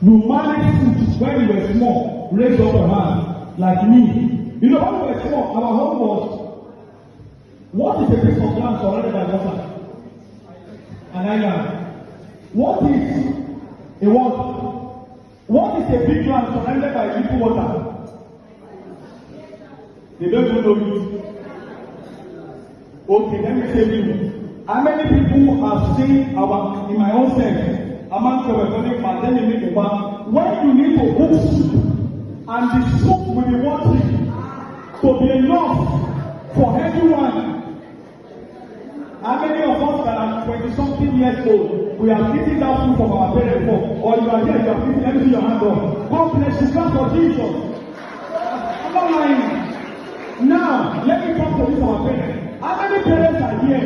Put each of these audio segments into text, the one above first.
You manage food when you were small. Raise up your hand, like me. You know, when we were small, our home was, what is a piece of land surrounded by water? An island. What is a what? What is a big land surrounded by little water? They don't even know it. Okay, let me tell you. How many people have seen in my own sense, among the recording pandemic, when you need to cook soup, and the soup will be wanting to be enough for everyone. How many of us that are 20-something years old, we are eating that food from our parents before, or you are here, you are eating, let me see your hand up. God bless you, clap for Jesus. I'm not lying. Now, let me talk to this our parents. How many parents are here?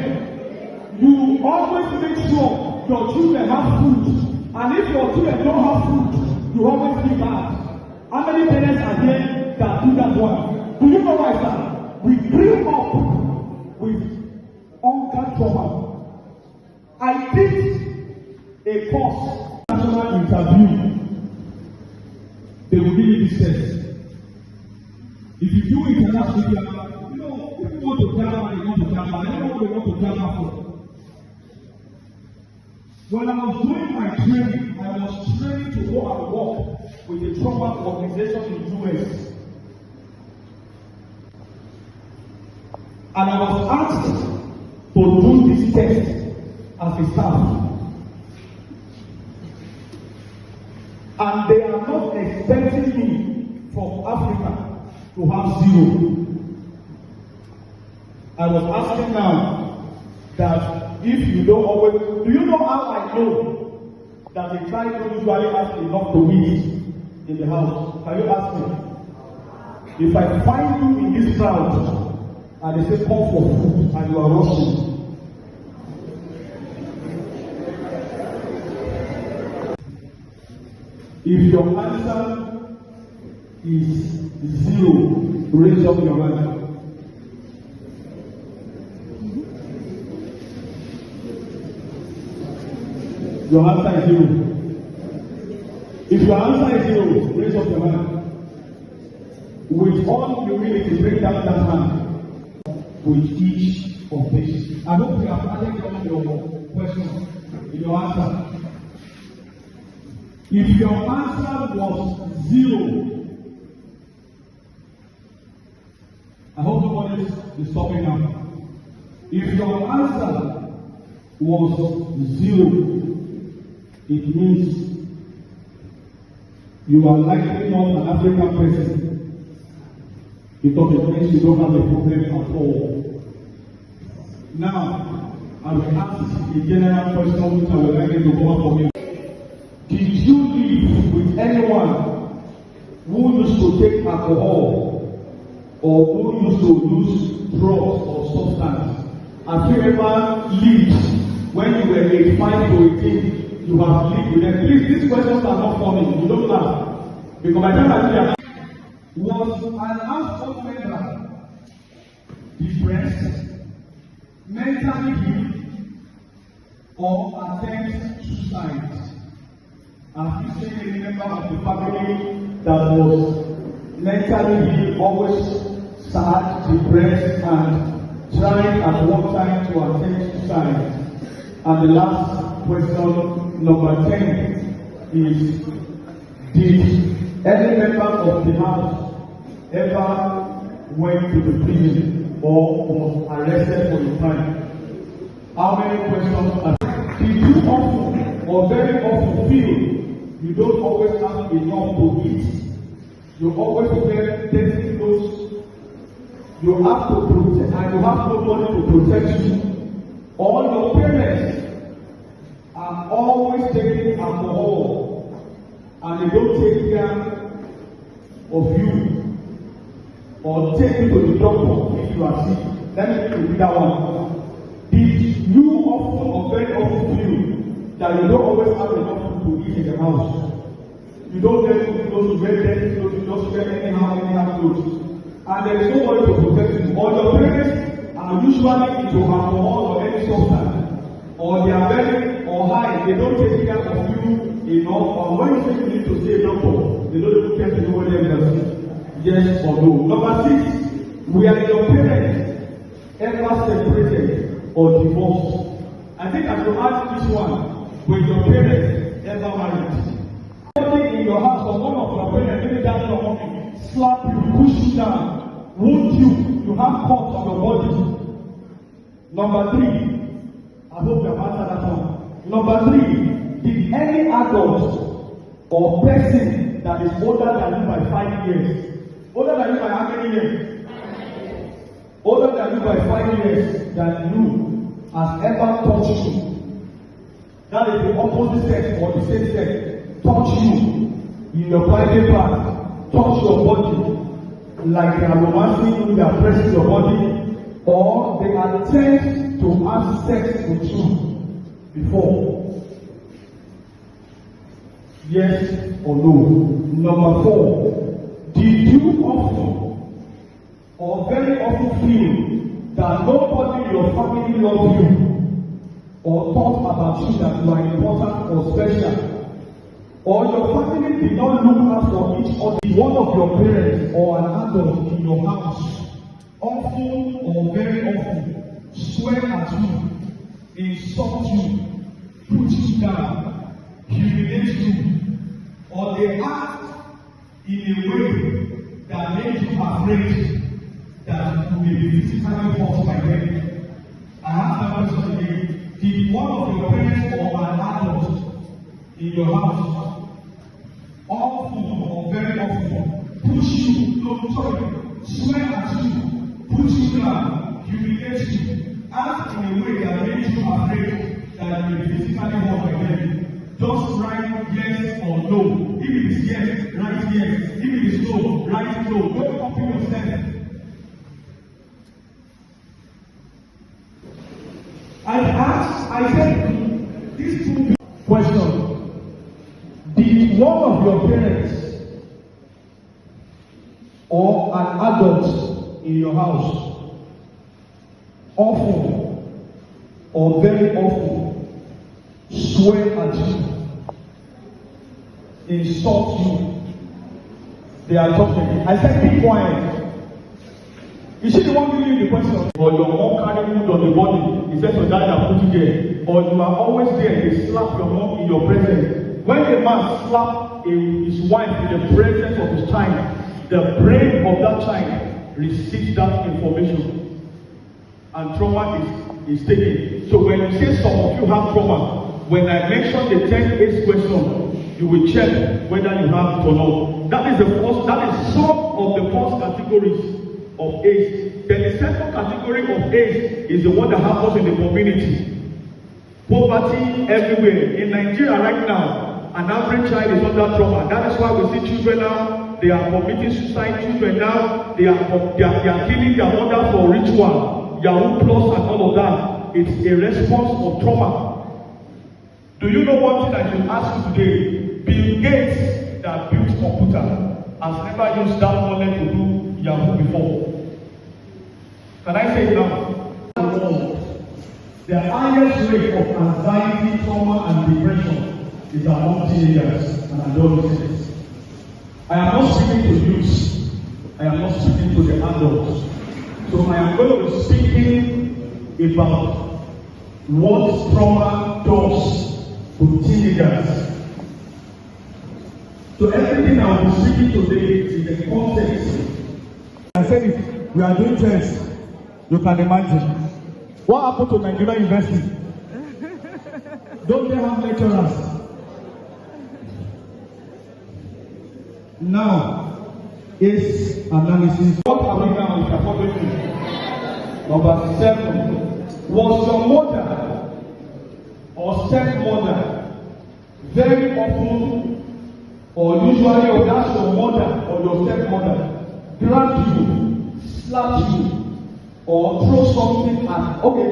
You always make sure your children have food, and if your children don't have food, you always give back. How many parents are here that do that one? Do you know why, sir? We grew up with hunger trauma. I did a course, national interview. They will give you this test. If you do international, you know, people want to Ghana, they want to Ghana. I don't know what they want to Ghana for. When I was doing my training, I was training to go and work with a trauma organization in the US. And I was asked to do this test as a staff. And they are not expecting me from Africa to have 0. I was asking now that if you don't always, do you know how I know that the child don't usually have enough to eat in the house? Can you ask me? If I find you in this crowd and they say come for food and you are rushing, if your answer is 0, raise up your hand. Your answer is 0. If your answer is 0, raise up your hand. With all humility, bring down that hand with each of this. I hope you have added up your question in your answer. If your answer was 0, I hope nobody is stopping now. If your answer was 0, it means you are likely not an African person, because it means you don't have a problem at all. Now, I will ask a general question which I would like you to come up for me. Did you live with anyone who used to take alcohol or who used to use drugs or substance? Have you ever lived when you were 85 to 18? You have lived with them. Please, these questions are not funny. You don't laugh. Because by the time I was an household member depressed, mentally ill, or attempt suicide? Have you seen any member of the family that was mentally ill, always sad, depressed, and trying at one time to attempt suicide? And the last question, number 10, is: did any member of the house ever went to the prison or was arrested for a crime? How many questions are there? Did you often or very often feel you don't always have enough to eat? You always wear dirty clothes. You have to protect, and you have nobody to protect you. All your parents are always taking alcohol, and they don't take care of you or take you to the doctor if you are sick. Let me repeat that one. Did you often or very often feel that you don't always have enough food to eat in the house? You don't get good clothes, you wear dirty clothes, you just wear anyhow clothes, and there is nobody to protect you. Or your parents are usually into alcohol or any substance, or they are very or high, they don't take care of you you know, or when you say you need to see a doctor, they don't even care to know whether you are sick. Yes or no. Number 6, we are your parents ever separated or divorced? I think I should ask this one. Were your parents ever married? Somebody in your house or one of your parents, maybe that's your mommy, slap you, push you down, wound you, you have cuts on your body. Number 3, I hope you have answered that one. Number 3, did any adult or person that is older than you by 5 years, older than you by how many years? Older than you by 5 years than you has ever touched you? That is the opposite sex or the same sex. Touch you in your private part, touch your body like they are romancing you, they are pressing your body, or they attempt to have sex with you before. Yes or no? Number 4, did you often or very often feel that nobody in your family loves you or thought about you that you are important or special, or your family did not look out for each other? One of your parents or an adult in your house often or very often swear at you, insult you, put you down, humiliate you, or they act in a way that makes you afraid that you will be physically hurt by them. I ask that question again. Did one of your parents or an adult in your house often or very often push you, swear at you, put you down, humiliate you, act in a way that makes you afraid that you will be physically hurt by them? Just write yes or no. If it is yes, write yes. If it is no, write no. Don't copy yourself. I said these 2 questions. Did one of your parents or an adult in your house often or very often swear at you, insult you? They are talking. I said be quiet. Is she the one giving you the question? Or your mom carrying food on the body, he said to dad and put you there. Or you are always there, they slap your mom in your presence. When a man slaps his wife in the presence of his child, the brain of that child receives that information. And trauma is taken. So when you say some of you have trauma, when I mention the 10 Ace question, you will check whether you have it or not. That is some of the first categories of Ace. Then the second category of Ace is the one that happens in the community. Poverty everywhere. In Nigeria right now, an average child is under trauma. That is why we see children now, they are committing suicide. Children now, they are killing their mother for ritual, Yahoo Plus and all of that. It's a response of trauma. Do you know one thing I should ask you today? Bill Gates that built computer has never used that knowledge to do Yahoo before. Can I say it now? The highest rate of anxiety, trauma, and depression is among teenagers and adolescents. I am not speaking to youth. I am not speaking to the adults. So I am going to be speaking about what trauma does to teenagers. So everything I will be speaking today is the context. I said if we are doing tests, you can imagine. What happened to Nigeria University? Don't they have lecturers? Now, Ace analysis. What are we now is according to number 7. Was your mother or stepmother very often or usually, or that's your mother or your stepmother, grab you, slap you, or throw something at, often,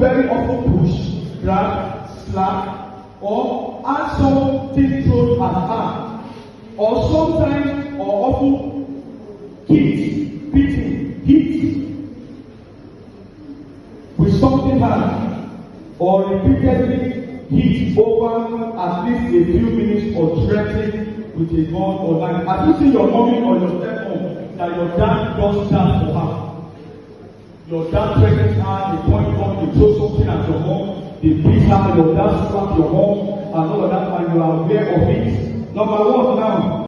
very often push, grab, slap, or add something thrown at her, or sometimes, or often, hit, beating, hit, with something hard, or repeatedly heat over at least a few minutes or threatening with a gun or knife. Have you seen your mommy or your stepmom that your dad does that for her? Your dad threatens her, they point gun, they throw something at your mom, they beat her, your dad slap your mom, and all of that, and you are aware of it. Number one now.